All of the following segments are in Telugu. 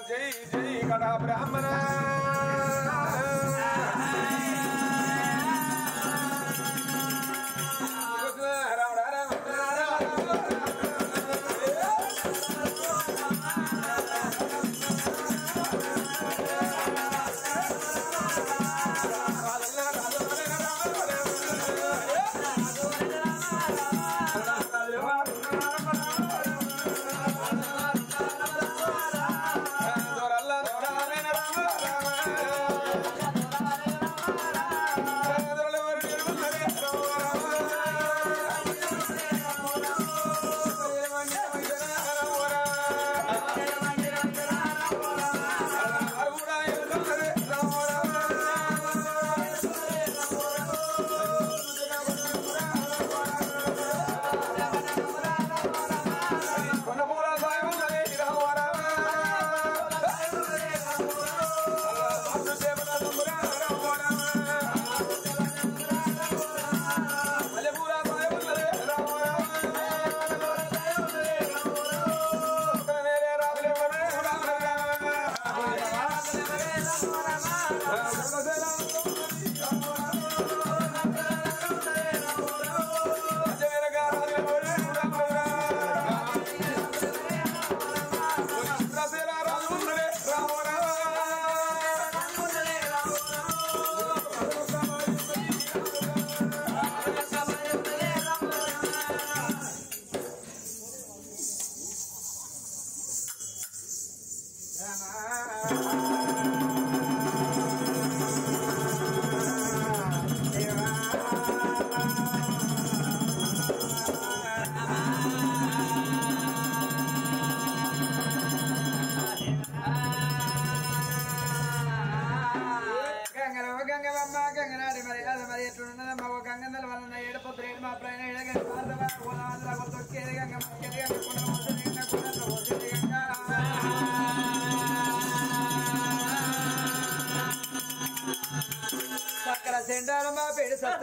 జై జై కథా బ్రాహ్మణ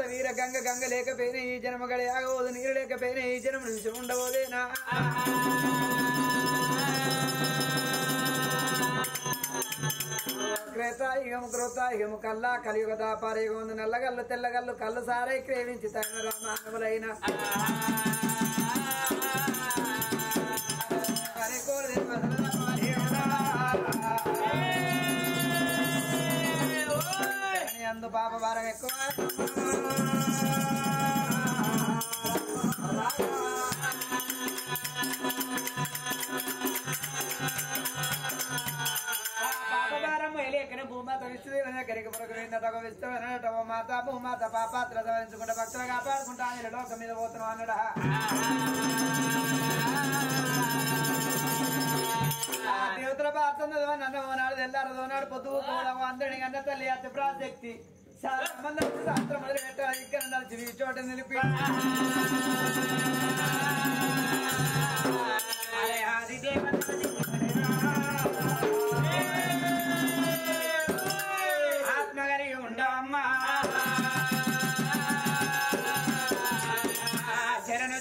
వీర గంగ గంగ లేకపోయినా ఈ జన్మ గడియాగోదు నీరు లేకపోయినా ఈ జన్మ నుంచి ఉండబోదేనా క్రేతాయుగము క్రోతాయుగము కల్లా కలియుగ దాపారయుగం నల్లగల్లు తెల్లగల్లు కళ్ళు సారై క్రేవించి తగిన రామానులైన అందు పాప భారం ఎక్కువ భూమాత విష్ణుదేవుని దగ్గరికి పురగలిందటో విష్ణునట ఓ మాత భూమాత పాపాత్ర ధరించుకుంటే భక్తులు కాపాడుకుంటా ఆయన లోకం మీద పోతున్నాం అన్నడా దేవతల పాత్ర నన్నోనాడు తెల్లారదోనాడు పొద్దు పోదాము అందరిని అన్న తల్లి అతి ప్రాశక్తి శాస్త్రం మొదలు పెట్టాలి ఇక్కడ నడిచి ఈ చోట నిలిపి ఆత్మగరి ఉండమ్మా శరణు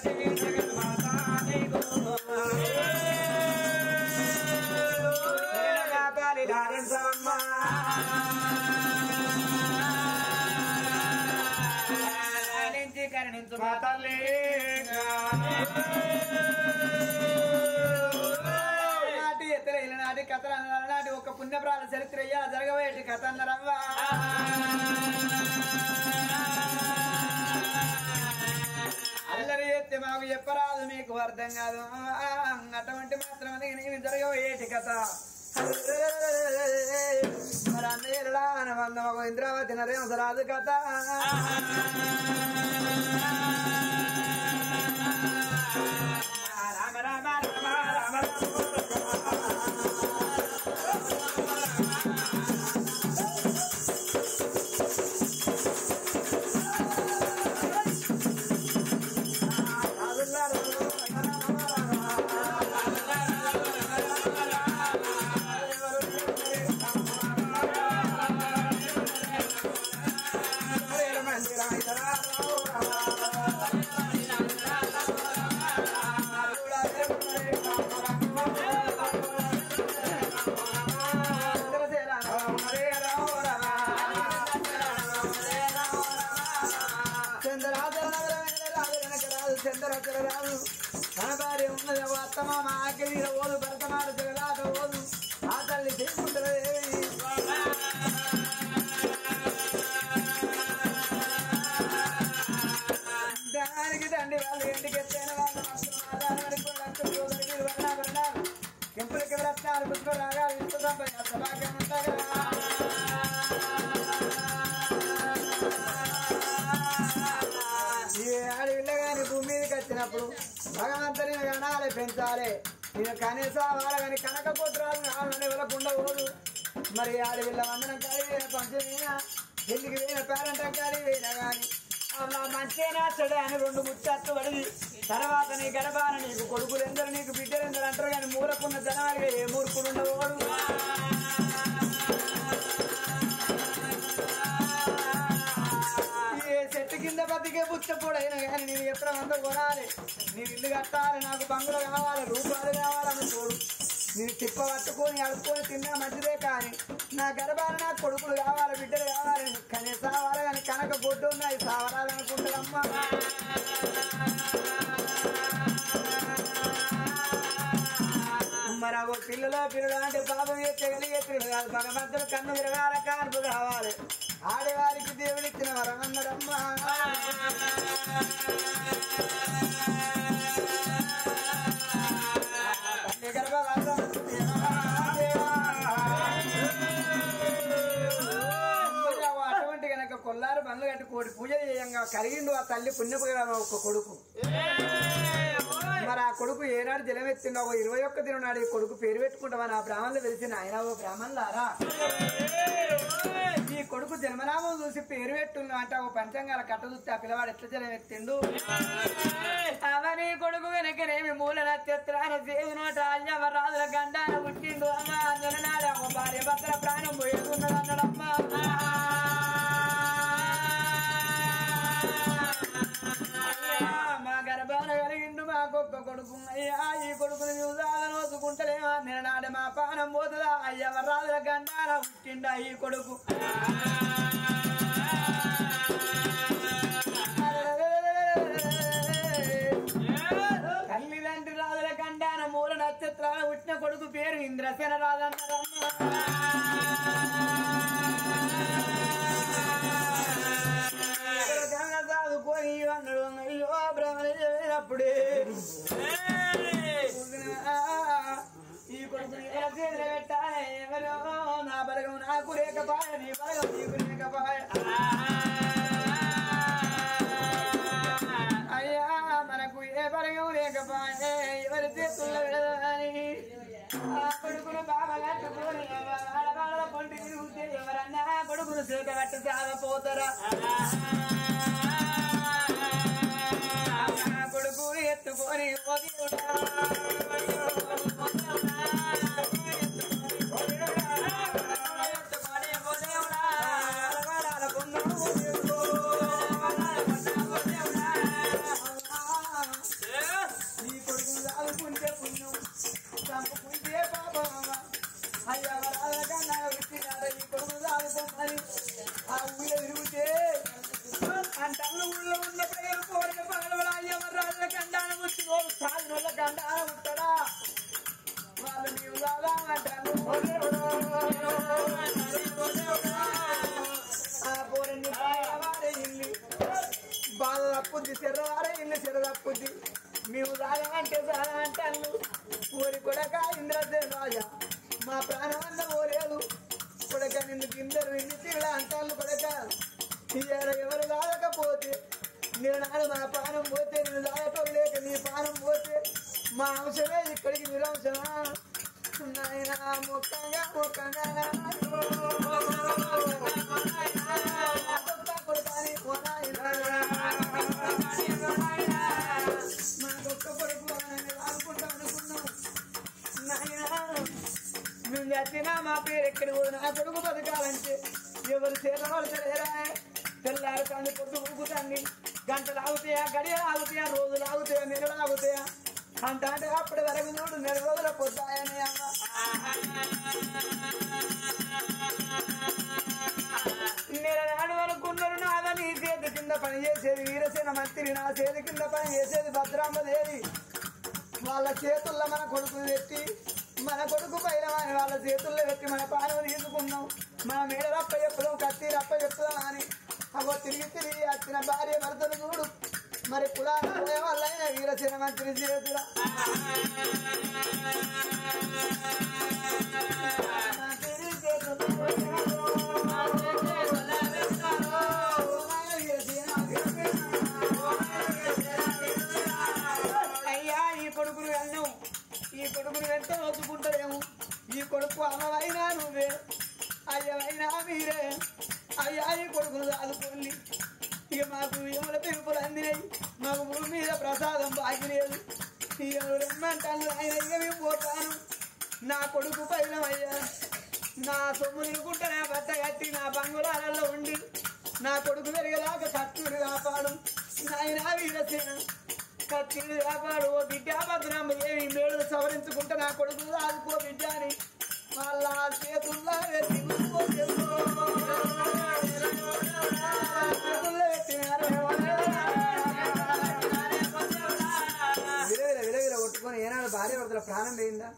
ధారించమ్మా నుంచి కరుణించు మా తల్లి నాటి ఎత్తరైన నాటి కథ నాటి ఒక పుణ్యప్రాణ చరిత్ర జరగబోయేటి కథ అన్నారవ్వా అల్లరి ఎత్తే మాకు చెప్పరాదు మీకు అర్థం కాదు అటువంటి మాత్రం నేను జరగబోయేటి కథ మరి అన్నయ్యలా వందమకు ఇంద్రావతి నరేంద్రరాజు కథ రామ రామ రామ రామ మా ఆకలి ఓదు భరతమాత జగదాట ఓదు ఆ తల్లి చేసుకుంటారు దానికి తండ్రి వాళ్ళు ఇంటికి ఎత్తైన వాళ్ళు కెంపులకి రత్నాలు పుష్ప రాగాలు ఇంత సభాగ్యం ఉంటాయి కదా ఈ అడవిలో కానీ భూమి మీదకి వచ్చినప్పుడు భగవంతుని గణాలే పెంచాలి నేను కనీసం వాళ్ళ కానీ కనక పుత్రాలు నాలుగు వెళ్ళకుండా పోదు మరి అడవిలో వందనం కాడి పంచమైనా ఎందుకు వేయిన పేరంటం కాడి వేయినా కానీ మంచిగా చెడు అని 2 ముచ్చట్లు పడి తర్వాత నీ గర్భాన నీకు కొడుకులు ఎందరు నీకు బిడ్డలు ఎందరు అంటారు కానీ మూలకున్న జనాలుగా ఏ మూర్ఖుడు ఉండవాడు చెట్టు కింద బతికే పుచ్చపోడైనా కానీ నేను ఎక్కడ వంద కొనాలి నేను ఇల్లు కట్టాలి నాకు బంగులు కావాలి రూపాయలు కావాలని చూడు నేను తిప్ప పట్టుకొని అడుక్కొని తిన్నా మంచిదే కానీ నా గర్భాన నాకు కొడుకులు కావాలి బిడ్డలు కావాలి కానీ సావాలి కానీ కనక బొడ్డు ఉన్నాయి సావరాలనుకుంటారమ్మా మరి ఒక పిల్లలు అంటే పాపం ఎత్తగలిగే పిల్లలు కాదు భగవంతుడు కన్ను విరగాల కాన్పు కావాలి ఆడవారికి దేవుడు ఇచ్చిన వరమన్నారమ్మా అటువంటి కనుక కొల్లారు బండ్లు కట్టి కోడి పూజ చేయంగా కలిగిండు ఆ తల్లి పుణ్యపుగా ఒక కొడుకు మరి ఆ కొడుకు ఏనాడు జలమెత్తిండో 21 దినం నాడు ఈ కొడుకు పేరు పెట్టుకుంటామని ఆ బ్రాహ్మణులు తెలిసిన ఆయన ఓ బ్రాహ్మణులారా ఈ కొడుకు జన్మనామం చూసి పేరు పెట్టున్నా అంటే ఓ పంచంగాల కట్ట చూస్తే ఆ పిల్లవాడు ఎట్లా జలమెత్తిండు అవని కొడుకు వెనకనేమి మూల నక్షత్రాన దేవునోట అయ్యవరాజుల గండాన పుట్టిండు అమ్మా జననాడు ఓ భార్య భర్తల ప్రాణం పోయేస్తున్నది అన్నాడమ్మా మా గర్భాన కలిగిండు మాకొక్క కొడుకు అయ్యా ఈ కొడుకుని చూసాలనోసుకుంటలేమా నిలనాడు మా పానం పోతుందా అయ్యవరాజుల గండాన పుట్టిండా ఈ కొడుకు తల్లిదండ్రి రాజుల గండాన మూల నక్షత్రాల పుట్టిన కొడుకు పేరు ఇంద్రసేన రాజన్నారమ్మా చదువుకొని అన్నాడు అయ్యో బ్రహ్మణ చెప్పినప్పుడే ఈ కొడుకు పెట్టాలి ఎవరో నా బలగం నాకు లేకపాయ నీ బలగం నీకు లేకపాయ అయ్యా మనకు ఏ బలగం లేకపాయ ఎవరి చేతుల్లో విడదని ఆ కొడుకును బాగా కట్టుకొని ఆడవాళ్ళ పొంటి తిరుగుతే ఎవరన్నా కొడుకును సేక కట్టి సాగపోతారా కొడుకు ఎత్తుకొని ఈ కొడుకు దాదుకుంటే పుణ్యం చంపుకుంటే పాపం అయ్యా వరాలకన్నా వచ్చినాడు ఈ కొడుకు దాదుకోమని ఆ ఊళ్ళో తిరిగితే అంటూ ఊళ్ళో ఉన్న ప్రజలు కోరిన పగలవరా అయ్యవరాజుల గండాన ముట్టి సాధుల గండాన ముట్టడా వాళ్ళు నీవు కాదా అంటాను పోరండి వారే ఇల్లు బాధ తప్పుద్ది చెర్రవారే ఇల్లు చెర్ర తప్పుద్ది మేము సాగా అంటే సాగా అంటాను ఊరి కొడక ఇంద్రసేన రాజా మా ప్రాణం అన్న పోలేదు కొడక నిన్ను కిందరు ఇల్లు తిరడా అంటాను కొడక ఎవరు దాడకపోతే నేను నాడు మా ప్రాణం పోతే నేను దాడటం లేక నీ ప్రాణం పోతే మా అంశమే ఇక్కడికి నిరంశమా నాయన మొక్కంగా మొక్కంగా మాకొక్క కొడుకు అనుకుంటా అనుకున్నాం నాయన మేము చచ్చినా మా పేరు ఎక్కడికి పోదు నా కొడుకు బతకాలంటే ఎవరు చేతవాళ్ళరా తెల్లారు కానీ పొద్దు ఊగుతాండి గంటలు ఆగుతాయా గడియలు ఆగుతాయా రోజులు ఆగుతాయా నెలలు ఆగుతాయా అంత అంటే అప్పటి వరకు చూడు 4 రోజుల పొద్దాయని అమ్మ నెలనాడు అనుకున్నారు నాదా నీ చేతి కింద పని చేసేది వీరసేన మంత్రి నా చేతి కింద పని చేసేది భద్రాంబదేవి వాళ్ళ చేతుల్లో మన కొడుకులు పెట్టి మన కొడుకు పైన వాళ్ళ చేతుల్లో పెట్టి మన పాలన తీసుకున్నాం మన మేడ రప్ప చెప్పుదాం కత్తి రప్ప చెప్పుదాం అని అగో తిరిగి తిరిగి వచ్చిన భార్య భర్తను చూడు మరి కులాల పోయే వాళ్ళైనా వీరసేన మంత్రి చేతుల అయ్యా ఈ కొడుకులు వెళ్ళాం ఈ కొడుకులు వెళ్తే ఒప్పుకుంటారేమో ఈ కొడుకు అమ్మవైనా నువ్వే అయ్యవైనా మీరే అయ్యా ఈ కొడుకులు చదువుకోండి ఇక మాకు ఏముల పెంపులు అందినాయి మాకు భూమి మీద ప్రసాదం బాగి లేదు రమ్మంటాను ఆయన ఇక మేము పోతాను నా కొడుకు పైన అయ్యా నా సొమ్ము నిలుకుంటే నా బట్ట కట్టి నా బంగుళాలలో ఉండి నా కొడుకు పెరిగేదాకా కత్తుడు కాపాడు నాయన వీరసేన కత్తిని కాపాడు ఓ బిడ్డ భద్రాంబ ఏమి మేళ్ళు సవరించుకుంటే నా కొడుకు ఆదుకో బిడ్డ అని వాళ్ళ చేతుల్లో విరవిర కొట్టుకొని ఏనాడు భార్య భర్తల ప్రాణం పోయిందా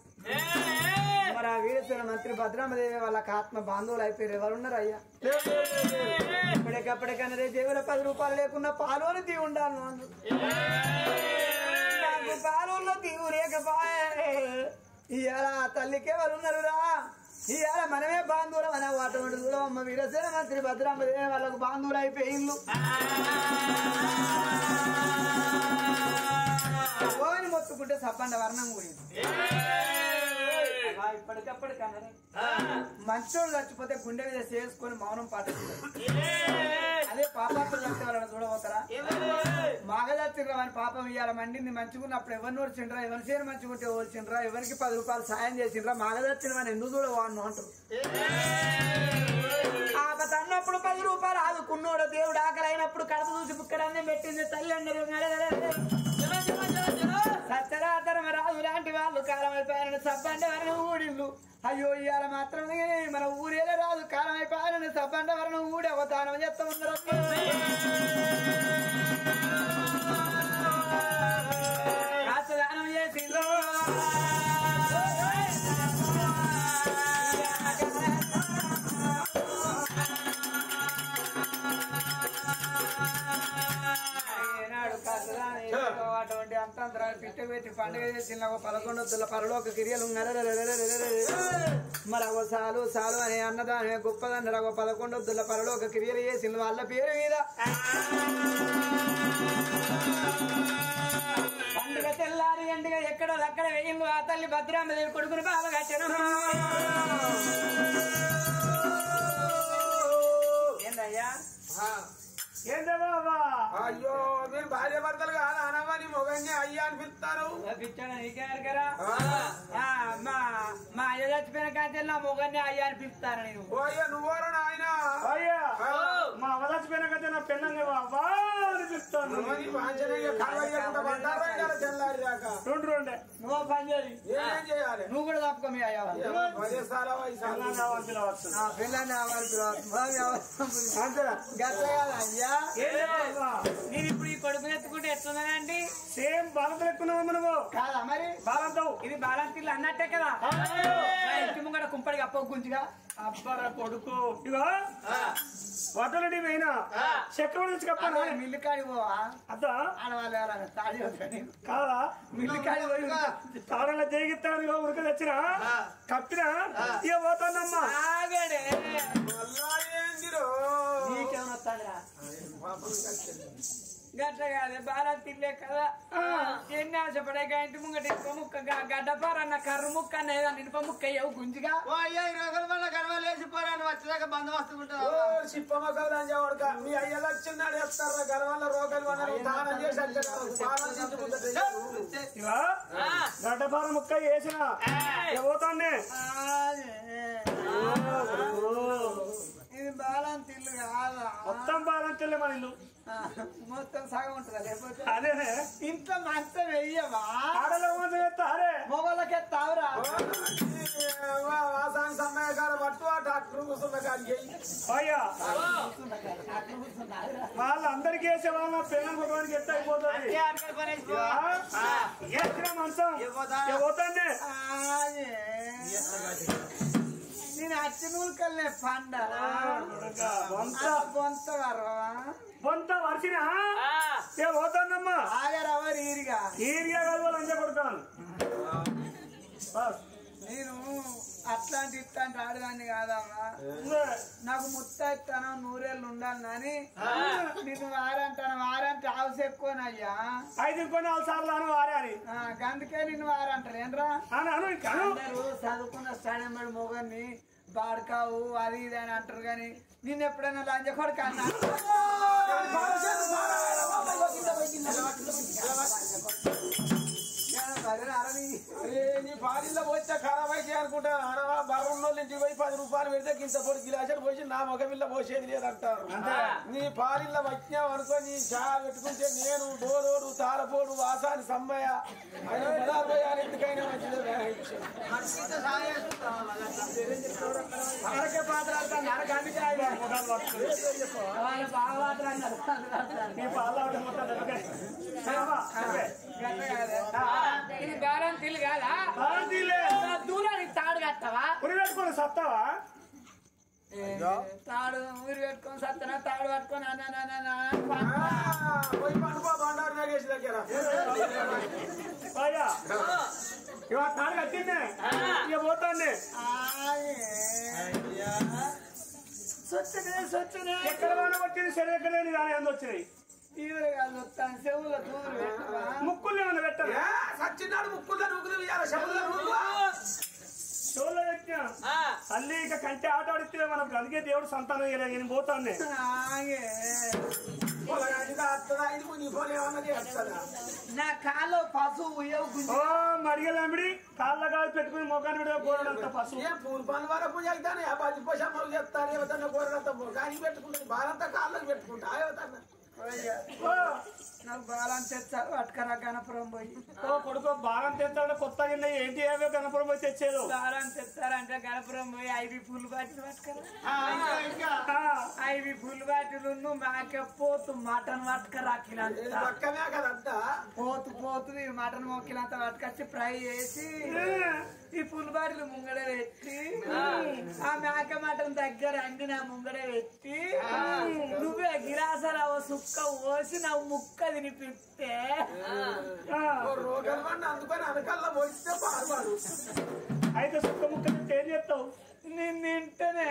మరి ఆ వీరసేన మంత్రి భద్రామదేవి వాళ్ళకి ఆత్మ బాంధవులు అయిపోయారు ఎవరున్నారు అయ్యా ఇప్పటికప్పటికన్నా రే దేవుల 10 రూపాయలు లేకున్నా పాలోని తీ ఉండాలి నాకు పాలోల్లో తీవు లేకపోయే ఇవాళ తల్లికి ఎవరున్నారు రా ఇవాళ మనమే బాంధవులం అనే అటువంటి చూడమ్మ వీరసేన మంత్రి భద్రామదేవి వాళ్ళకు బాంధవులు అయిపోయిండ్లు ఓని మొత్తుకుంటే సబ్బండ వర్ణం కూడింది ఇప్పటికప్పటికన్నా మంచోళ్ళు చచ్చిపోతే గుండె మీద చేసుకొని మౌనం పాటిస్తారు అదే పాపాత్తులు చచ్చే వాళ్ళని చూడబోతారా మగ చచ్చిర్రా అని పాపం ఇవాళ మండింది మంచుకున్నప్పుడు ఎవరిని ఓడిచిండ్రా ఎవరి చేరు మంచుకుంటే ఓడిచిండ్రా ఎవరికి 10 రూపాయలు సాయం చేసిండ్రా మగ చచ్చిన ఎందుకు చూడవాను అంటారు తన్నప్పుడు 10 రూపాయలు ఆదుకున్నోడు దేవుడు ఆకలి అయినప్పుడు కడప చూసి బుక్కడన్నే పెట్టింది తల్లి అన్నారు సత్యరాతరమ రాజు లాంటి వాళ్ళు కాలం అయిపోయారని సబ్బండ వరణం ఊడిళ్ళు అయ్యో ఇవాళ మాత్రమే మన ఊరేలే రాజు కాలం అయిపోయారని సబ్బండ వరణం ఊడి అవతారం చేస్తా ఉన్నారు కాస్తదానం చేసిండ్రు అటువంటి అంతంతరాలు పిట్ట పెట్టి పండుగ చేసిన 11 పరలోక కిరియలు మరి అగో సాలు సాలు అనే అన్నదానే గొప్పదన్నారు 11 పరలోక క్రియలు చేసిన వాళ్ళ పేరు మీద పండుగ తెల్లారి ఎండుగా ఎక్కడో అక్కడ వేయిండు ఆ తల్లి భద్రామదేవి కొడుకుని బాగా కట్టను ఏందయ్యా ఏంటో బాబా అయ్యో మీరు భార్య భర్తలు కాదు అనవని మొగన్ని అయ్యా అని పిలుస్తారు పిచ్చాడు నీకేరా మా అయ్య చచ్చిపోయిన కాంచె నా మొగన్ని అయ్యా అని పిలుస్తాను నేను అయ్యా నువ్వోరా నాయన అయ్యా మా అవ్వ చచ్చిపోయిన కాంచె నా పెళ్ళంగా బాబా అని పిలుస్తాను నువ్వు పని చేయాలి ఏం చేయాలి నువ్వు కూడా తప్పుకో మీ అయ్యా పెళ్ళని అయ్యా నేను ఇప్పుడు ఈ కొడుకుని ఎత్తుకుంటే ఎట్లున్నానండి సేమ్ బాలంతో ఎక్కున్నావా నువ్వు కాదా మరి బాలంతో ఇది బాలంతిల్లు అన్నట్టే కదా ఇంటి ముంగడ కుంపడికి అప్ప గుంజిగా అబ్బరా కొడుకు ఇగో వదలడి పోయినా చక్రం నుంచి కప్పాను మిల్లు కాడి పోవా అద్దా ఆడవాళ్ళు తాడి కాదా మిల్లు కాడి పోయి తాడలో జరిగిస్తాను ఉడక తెచ్చిన కప్పినా ఇక పోతానమ్మా నీకేమొస్తాడా గట్ల కాదే బాగా తిల్లే కదా ఎన్ని ఆశపడే ఇంటి ముంగట ఇనుప ముక్క గడ్డపారన్న కర్ర ముక్క అన్న ఇనుప ముక్క అయ్యావు గుంజిగా 20 గర్వాలేసిపోరాను వచ్చేదాకా బందోబస్తు ఉంటుంది చిప్పమ్మకలు అంజావాడుక మీ అయ్యలు వచ్చిన్నాడు చెప్తారు గర్వాల రోగాలు గడ్డపార ముక్క వేసిన పోతానే ఇది బాలంతిల్లు కాదా మొత్తం బాలంతిల్లే మన ఇల్లు మొత్తం సగం ఉంటుందా లేకపోతే అదే ఇంట్లో మంచం వెయ్యవా ఆడలో అరే మొగలకే తావురా సన్నగాల పట్టు ఆ డాక్టర్ కూర్చున్న కాడికి వాళ్ళ అందరికి వేసే వాళ్ళ పిల్లలు ఒకరికి ఎత్త అయిపోతుంది మంచం పోతాండి నేను అచ్చి నూలుకల్నే పండ బొంత వర్షినా పోతానమ్మా ఆగరవరు ఈరిగా కాదు అంతే కొడతాను నేను అట్లాంటి ఇట్లాంటి ఆడదాన్ని కాదమ్మా నాకు ముత్తాను 100 ఏళ్ళు ఉండాలి కానీ నేను వారంటే ఆవుసు ఎక్కువనయ్యా 5-4 సార్లు వారే అని అందుకే నిన్ను వారంటారు ఏంట్రా అందరూ చదువుకున్న స్టాండ్ మొగన్ని బాడకావు అది ఇది అని అంటారు కానీ నిన్ను ఎప్పుడైనా లంజ కొడుకు అన్నా నీ పాలిల్లో పోతే ఖరాబ్ అయితే అనుకుంటా అనవా బర్రంలో నుంచి పోయి 10 రూపాయలు పెడితే ఇంత పొడి గిలాసలు పోసి నా మగపిల్ల పోసేది లేదంటారు నీ పాలిల్లో వచ్చినావు అనుకో నీ చా పెట్టుకుంటే నేను డోరోడు తారపోడు వాసాని సమ్మయ్య ఆయన ఎందుకైనా మంచిది గారంటీలు కాదా దూరానికి తాడు కట్టవా పెట్టుకొని సత్తావా తాడు ఊరు పెట్టుకొని సత్తనా తాడు పట్టుకొని పోయి పండుకో బండారు నాగేష్ దగ్గర తాడు కట్టిందే ఇక పోతాండి ఎక్కడ వచ్చింది సరే ఎక్కడ దాని వచ్చినాయి చెవుల దూరు ముక్కులు ఏమన్నా పెట్టాలి సచ్చినాడు ముక్కులు షోలో పెట్టినా తల్లి ఇక కంటే ఆట ఆడితే మనకు అందుకే దేవుడు సంతానం ఇవ్వలేదు నేను పోతాను నా కాళ్ళు పశువు మడిగలమిడి కాళ్ళ కాదు పెట్టుకుని మొగాన్ని విడ కూరడంత పశువు పూలు పనుల వరకు పూజ అవుతాను 10 పశమ్మలు చెప్తాను ఏవతన్నా కూరడంత మొగానికి పెట్టుకుంటుంది బాలంతా కాళ్ళకి పెట్టుకుంటా ఏవతన్నా నాకు బాలం తెచ్చారు అటుకరా గణపురం పోయి కొడుకు బాలం తెచ్చాడు కొత్తగా ఏంటి ఏవో గణపురం పోయి తెచ్చేది బాలం తెచ్చారంటే గణపురం పోయి 5 పూలు బాటిల్ పట్టుకరా 5 పూలు బాటిల్ మాకే పోతు మటన్ పట్టుకరాకినంత పోతు మటన్ మొక్కినంత పట్టుకొచ్చి ఫ్రై చేసి ఈ పూలు బాటిల్ ముంగడ పెట్టి ఆ మేక మటన్ దగ్గర అండి నా ముంగడ పెట్టి నువ్వే గిరాసరావ సుక్క పోసి నా ముక్క తినిపిస్తే రోగల్ అందుకని అనకల్లా పోయిస్తే బాగుపడు అయితే సుక్క ముక్క తింటే ఏం చెప్తావు నేను తింటేనే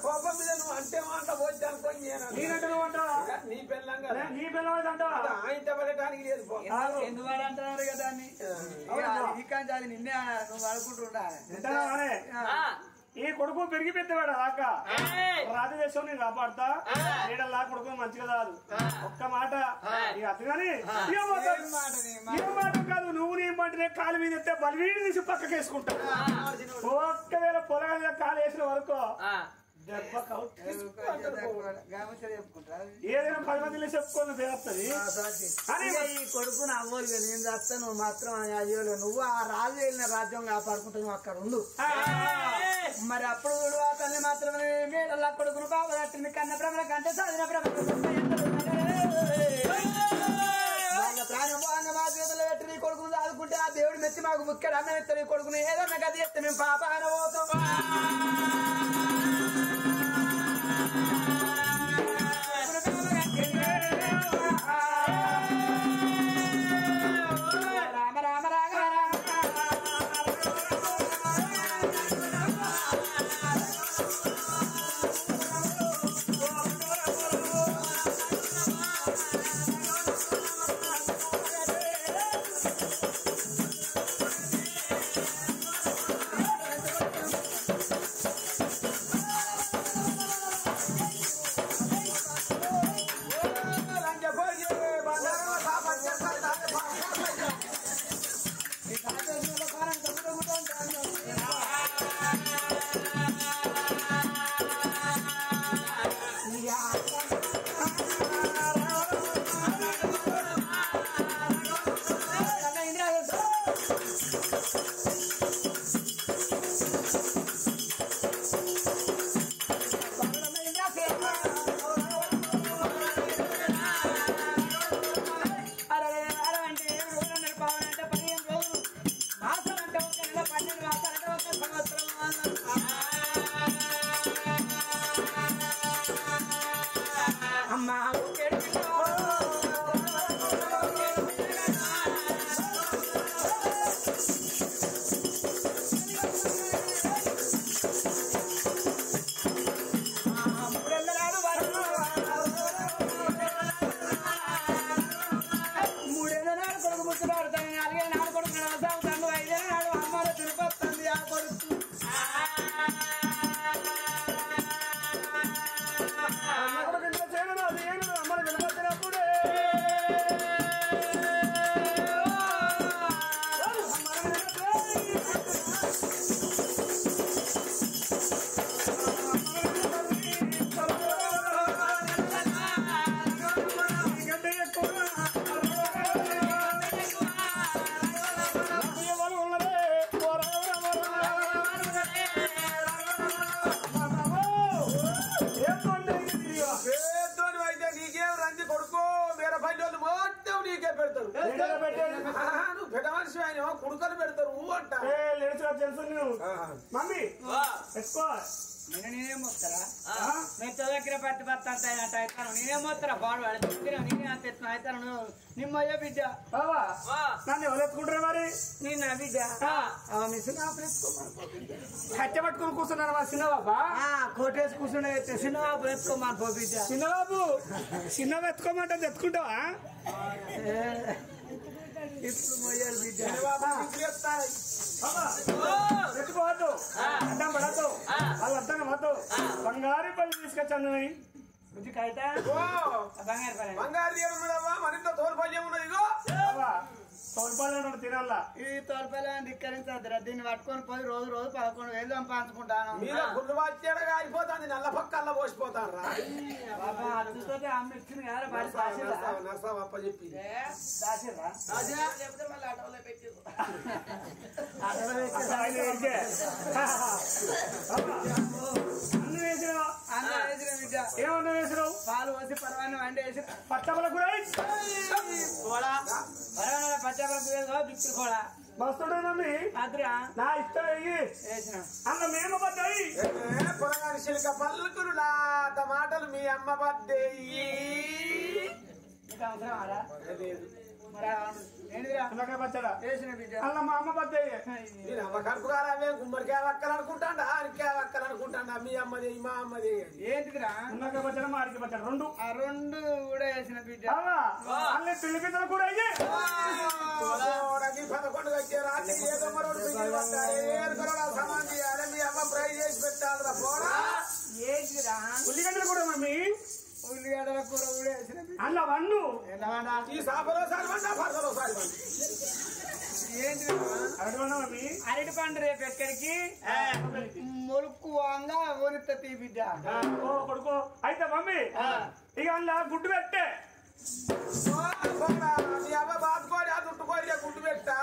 కోపం మీద నువ్వు అంటే మాట పోతే అనుకోని నీ పెళ్ళం కదా నీ పిల్లవాడు ఆయన పడటానికి లేదు ఎందువాడు అంటున్నారు కదా ఇక అది నిన్నే నువ్వు అనుకుంటుంటా ఈ కొడుకు పెరిగి పెద్దవాడు రాక రాజదేశం నేను కాపాడుతా నీడల్లా కొడుకు మంచిగా కాదు ఒక్క మాట ఇక అతగాని ఏ మాట కాదు నువ్వు నీ మాటనే కాలు మీద ఎత్తే బలివీడి తీసి పక్కకి వేసుకుంటా ఒక్కవేళ పొలగా కాలు వేసిన వరకు ఏదైనా 10 మందిలో చెప్పుకొని పేరుస్తుంది ఈ కొడుకు అవ్వదు నేను చేస్తా నువ్వు మాత్రం అయ్యోలు నువ్వు ఆ రాజు వెళ్ళిన రాజ్యం కాపాడుకుంటా నువ్వు అక్కడ ఉండు మరి అప్పుడు ఆ తల్లి మాత్రమే మేడల్లా కొడుకును బాబు కట్టింది కన్న భ్రమల కంటే సాధిన ప్రాణం బాగా మా చేతులు పెట్టి నీ కొడుకును దాదుకుంటే ఆ దేవుడు మెచ్చి మాకు ముఖ్య అన్నం ఎత్తాడు ఈ కొడుకుని ఏదన్నా గది ఎత్తే మేము పాప ఆయన పోతాం రామ రామ రామ రామ కుడుకలు పెడతారు అంట తెలుసు మమ్మీ నేనేం వస్తారా నేను చదవకిర పత్తి పత్తి అంత అవుతాను నేనేం వస్తారా బాడు నేనే అంత ఎత్తున అవుతాను నిమ్మయ్య బిడ్డ నన్ను ఎవరు ఎత్తుకుంటారు మరి నేను నా బిడ్డ మిషన్ కట్టె పట్టుకుని కూర్చున్నాను మా చిన్నబాబా కోటేసి కూర్చుండే చిన్నబాబు ఎత్తుకోమని పో బిడ్డ చిన్నబాబు చిన్నబాబు ఎత్తుకోమంటే ఎత్తుకుంటావా ఇప్పుడు మొయ్యాలి బిడ్డ ఎత్తుకోవద్దు అడ్డం పడద్దు వాళ్ళు అర్థం వద్దు బంగారు పళ్ళు తీసుకొచ్చాను బుజ్జికైతే బంగారు పని బంగారు తీరున్నదమ్మా మరింత తోలుపల్యం ఉన్నది ఇగో తోలుపాలు తినాలా ఇది తోలుపల్లి ధిక్కరించద్దురా దీన్ని పట్టుకొని పోయి రోజు 11,000 సంపాదించుకుంటాను మీరు గుండు వచ్చేడగా అయిపోతుంది నల్ల పక్కల్లా పోసిపోతాను రా అమ్మ ఇచ్చింది కదా నర్సం అప్ప చెప్పి ఏమన్నా వేసినావు పాలు పోసి పరవాన్ని వండి వేసి పచ్చబల కూడా పచ్చబల బిక్కి కూడా మస్తుండే మమ్మీ అద్రా నా ఇష్టం వేసిన అన్న మేము పడ్డాయి పొరగాని శిల్క పలుకులు మాటలు మీ అమ్మ పడ్డాయి అవసరం ఆరా పచ్చడా వేసిన బిడ్డ అన్న మా అమ్మ పడ్డాయి నేను అమ్మ కడుపుగారామే గుమ్మడికాయ వక్కలనుకుంటాండా ఆరికాయ వక్కలనుకుంటాండా మీ అమ్మది మా అమ్మది ఏంటిదిరా ఉన్నకాయ పచ్చడా మాడికి పచ్చడా రెండు ఆ రెండు కూడా వేసిన బిడ్డ అన్నీ పిల్లి పిల్లలు కూడా పదకొండు వచ్చే రాత్రి ఏదో మరో సమాన్ చేయాలి మీ అమ్మ ఫ్రై చేసి పెట్టాలి పోరా ఏంటిదిరా ఉల్లిగడ్డలు కూడా మమ్మీ ఉల్లిగడ్డల కూర కూడా వేసిన అల్ల వండు ఈ సాపలో సారివండా పరసలో సారివండి ఏంటి అరటి పండు రేపు ఎక్కడికి మొలుక్కు వంగా ఓనిత తీ బిడ్డ కొడుకో అయితే మమ్మీ ఇక అల్ల గుడ్డు పెట్టే మీ అవ్వ బాదుకోడి అది ఉట్టుకోడి గుడ్డు పెట్టా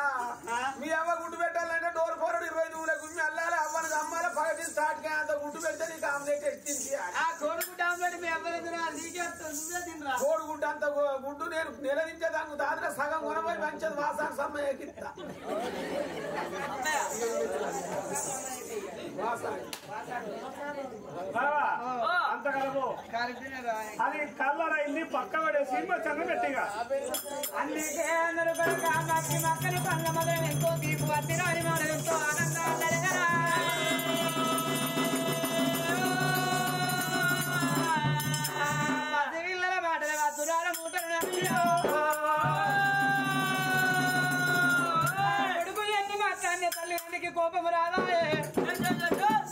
మీ అవ్వ గుడ్డు పెట్టాలంటే డోర్ పోరడు 20 దూల గుమ్మి అల్లాలి అవ్వని అమ్మాలి పగటి స్టార్ట్ గా అంత గుడ్డు పెడితే నీకు ఆమ్లెట్ ఎక్కింది కోడిగుడ్డ ఆమ్లెట్ మీ అవ్వలే తినరా కోడిగుడ్డు అంత గుడ్డు నేను నిలదించేదానికి దాదాపు సగం కొనబోయి మంచిది వాసానికి సమయం ఎక్కిస్తా అంత కలపు అది కళ్ళరైంది పక్క పడేసి చన్న గట్టిగా అందుకే అందరూ మక్కని పళ్ళ మొదలు ఎంతో తీపు వద్దిరాని మనం ఎంతో ఆనందంగా పిల్లల మాటలు వద్దురాల మూటలు కొడుకు ఎన్ని మాట్లాడిన తల్లి కోపము రాదా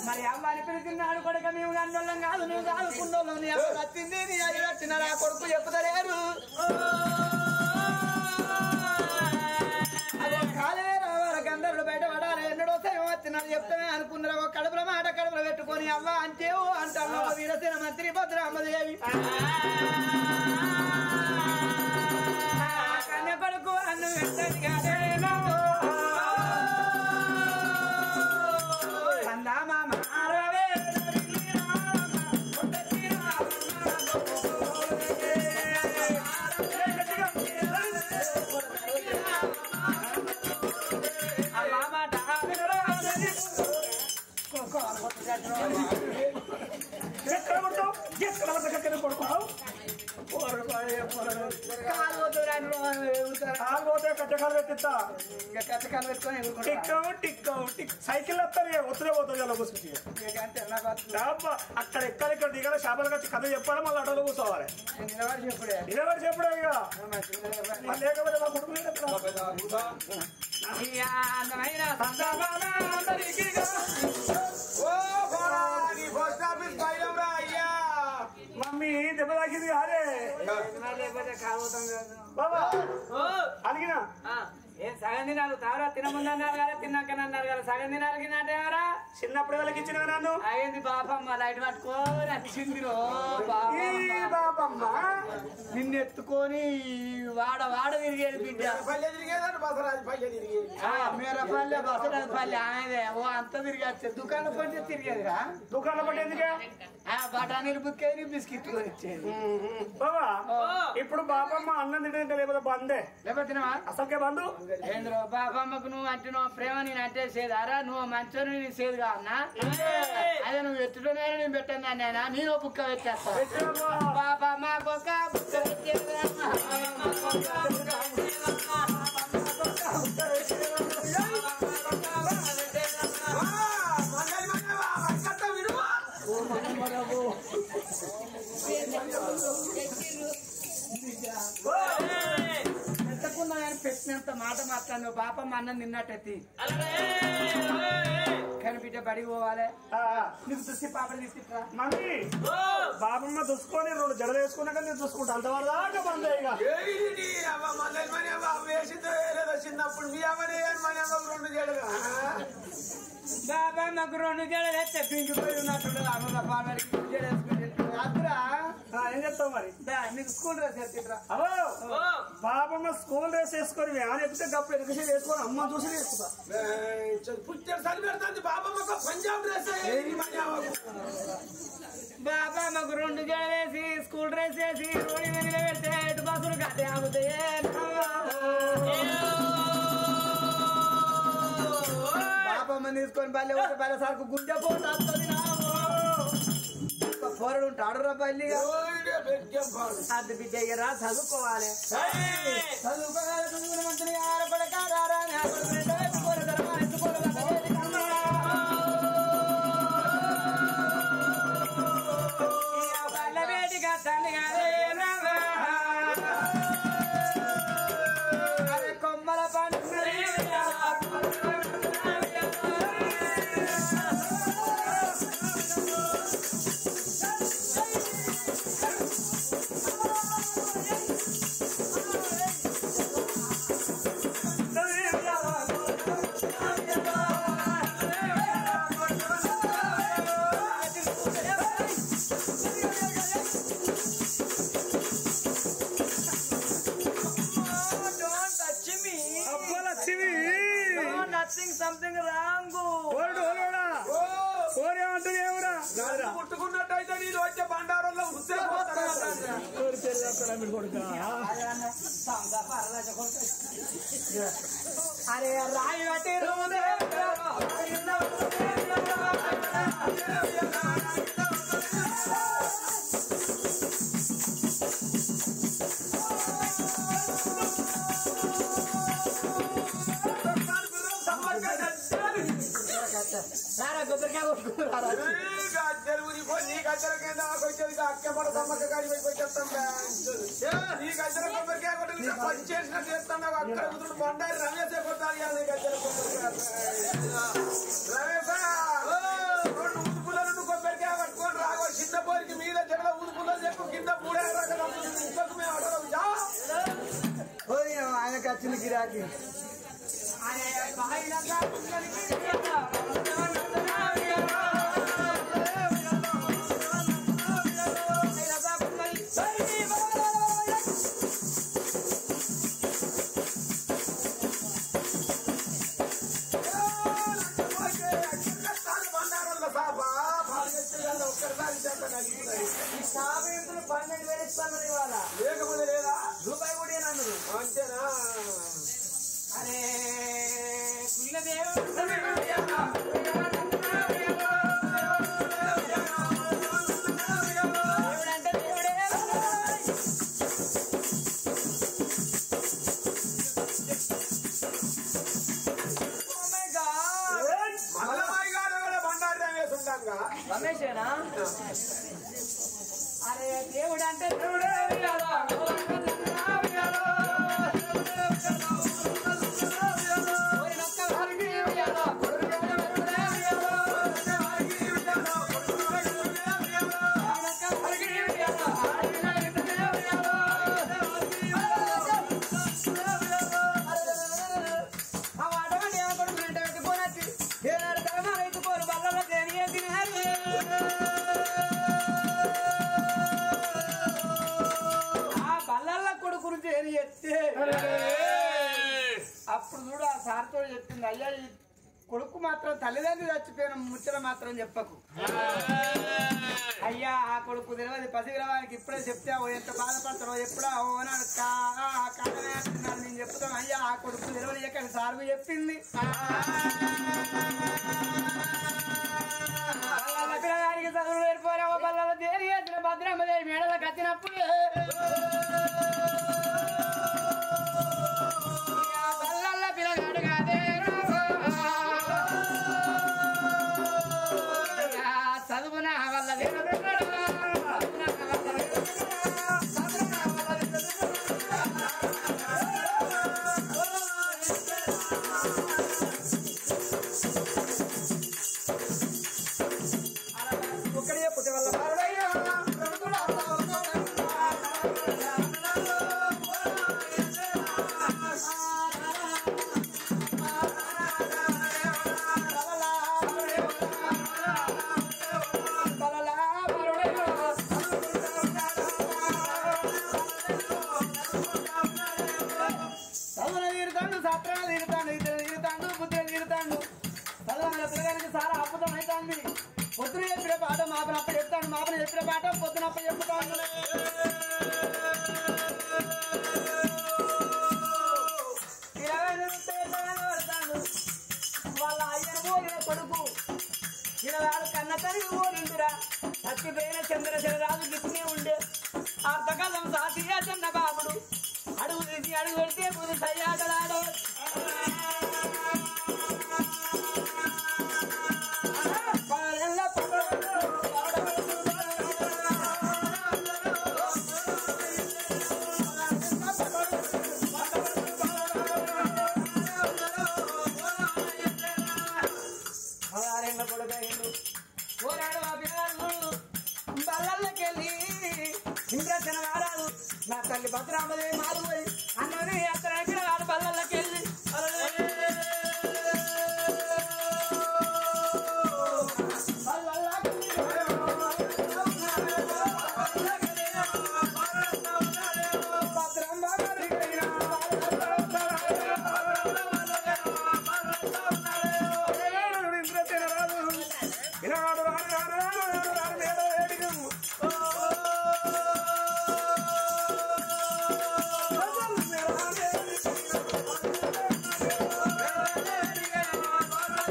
మరి అమ్మాని పిలిచిన్నాడు కొడుక మేము నన్నోళ్ళం కాదు నువ్వు కాదుకున్నోళ్ళం నీ అమ్మ వచ్చింది నీ అయ్యి వచ్చినారు ఆ కొడుకు చెప్పుతలేరు అదే కాలే రావాలి అందరు బయట పడాలి ఎన్నడో సేవ వచ్చినారు చెప్తామే అనుకున్నారు కడుపుల మాట కడుపులో పెట్టుకొని అవ్వ అంటేవు అంటారు వీరసేన మంత్రి భద్రామదేవి కన్న కొడుకు అన్ను కాలు పోతుంది కాలు పోతే కట్టకాలు పెట్టిస్తా ఇంకా కచ్చకాలు పెట్టుకొని టిక్ సైకిల్ వస్తారు ఒత్తుడే పోతుంది అలా కూర్చుంటే అక్కడ ఎక్కడ దిగాలి చేపలు కట్టి కథ చెప్పాలి మళ్ళీ అటలో కూర్చోవాలి నిలబడి చెప్పుడే ఇక లేకపోతే మా కుటుంబం మమ్మీ దెబ్బ తాకింది కాదే బాబా అడిగినా ఏం సగం దినాలు తావరా తినముందు అన్నారు కదా తిన్నాక అన్నారు కదా సగం దినాలకి నాటేవరా చిన్నప్పుడు వాళ్ళకి ఇచ్చిన నన్ను అయింది బాపమ్మ లైట్ పట్టుకోని వచ్చింది బాబమ్మ నిన్ను ఎత్తుకొని వాడ తిరిగేది బిడ్డ పల్లె తిరిగేదాన్ని బసరాజు పల్లె తిరిగేది మేరపల్లె బసరాజు పల్లె ఆమెదే ఓ అంతా తిరిగి దుకాణం పట్టి తిరిగేదిరా దుకాణం పట్టి ఎందుకే బఠానీలు బుక్కేది బిస్కెట్ కొని ఇచ్చేది బాబా ఇప్పుడు బాబమ్మ అన్నం తింటే లేకపోతే బందే లేకపోతే తినవా అసలుకే బంధు ఏంద్రో బాపమ్మకు నువ్వు అంటే నువ్వు ప్రేమ నేను అంటే సేదారా నువ్వు మంచోని నేను సేదు కావన్నా అదే నువ్వు ఎట్టులోనే నేను పెట్టాను నాయన నేను బుక్క పెట్టేస్తా బాపమ్మ బొక్క బుక్క పెట్టకుండా నేను పెట్టినంత మాట మాట్లాడు బాపమ్మ అన్నం నిన్నట్టెత్తి కానీ బిడ్డ బడికి పోవాలి నీకు దుస్సి పాపలు తీసుకుంటా మమ్మీ బాబమ్మ దుసుకొని 2 జడలు వేసుకున్నాక నేను చూసుకుంటా అంతవరకు దాకా బందే ఇక వేసిందో ఏదో చిన్నప్పుడు మీ అమ్మని మన 2 జడలు బాపమ్మకు 2 జడలు ఎత్తే పిండిపోయి ఉన్నట్టు అమ్మ పాపకి జడేసుకుంటే అద్దురా ఏం చెప్తావు మరి నీకు స్కూల్ డ్రెస్ ఎత్తిట్రా అవో బాబమ్మ స్కూల్ డ్రెస్ వేసుకొని అని ఎక్కితే గప్పుడు ఎడ్యుకేషన్ వేసుకొని అమ్మ చూసి వేసుకుంటా పుట్టాడు చలి పెడుతుంది బాబమ్మకు పంజాబ్ డ్రెస్ బాపమ్మకు 2 జడలేసి స్కూల్ డ్రెస్ వేసి రోడ్డు మీద పెడితే ఎటు బస్సులు కట్టే ఆగుతాయి బాపమ్మ తీసుకొని బల్లె సార్కు గుండె పోతుంది పోరడు ఉంటాడు రా బల్లిగా అది బిడ్డ రా చదువుకోవాలి చదువుకోవాలి చదువుకున్న మంత్రి ఆడపడకారా వేడిగా తల్లి అరే కొమ్మల పండు సంథింగ్ రాంగ్ పుట్టుకున్నట్టయితే నేను వచ్చే బండారంలో అరే రాయి బట్టి రారా కొబ్బరికాయ కొట్టుకున్నారా నీ గజ్జల కింద వచ్చేది అక్క మన సమ్మక్క కాడి వచ్చేస్తాం నీ గజ్జల కొబ్బరికాయ కొట్టి పని చేసినట్టు చేస్తాను అక్కడ కూతురు బండారి రమేశే కొట్టాలి గజ్జల కొబ్బరికాయ రమేశ 2 ఊదుపులను కొబ్బరికాయ పట్టుకొని రాగో చిన్న పోరికి మీద జగల ఊదుపుల్లో చెప్పు కింద 3 రకాల మేము అడగ ఆయనకు వచ్చింది గిరాకీ సాబింపులు 12,000 ఇస్తాను ఇవాళ లేకపోతే లేదా రూపాయి కూడా అన్నారు అంతేనా అరే కుల్లదేవ రమేషేనా అరే దేవుడు అంటే దేవుడే ఉయ్యాలో అప్పుడు చూడు ఆ సార్తో చెప్పింది అయ్యా ఈ కొడుకు మాత్రం తల్లిదండ్రులు చచ్చిపోయిన ముచ్చట మాత్రం చెప్పకు అయ్యా ఆ కొడుకు తెలియదు పసిగిరవానికి ఇప్పుడే చెప్తే ఎంత బాధపడతారో ఎప్పుడో ఓనాడు కాదనేస్తున్నారు నేను చెప్తాను అయ్యా ఆ కొడుకు తెలియదు ఎక్కడ సార్కు చెప్పింది పిల్లగానికి చదువు నేర్పోరా బల్ల దేరి చేసిన భద్రమ్మదేవి మేడలకు వచ్చినప్పుడు బల్ల పిల్లగాడు కాదే చదువున వల్ల ఒక్కడే పుట్టే వల్ల చాలా అద్భుతం అవుతుంది పొద్దున చెప్పిన పాట మాపనప్ప చెప్తాను మాపన చెప్పిన పాట పొద్దునప్ప చెప్తాను వాళ్ళ అయ్యను ఓడిన కొడుకు ఈయనవాడు కన్న తల్లి ఓడిందిరా చచ్చిపోయిన చంద్రశేఖరరాజు గిట్టునే ఉండే అర్థకాలం సాటిగా చిన్న బాబుడు అడుగు తీసి అడుగు పెడితే ముందు సయ్యాటలాడు బల్లకెళ్ళి ఇంద్రచన వారాలు నా తల్లి భద్రామదే మారుపోయి అన్నది అక్కడ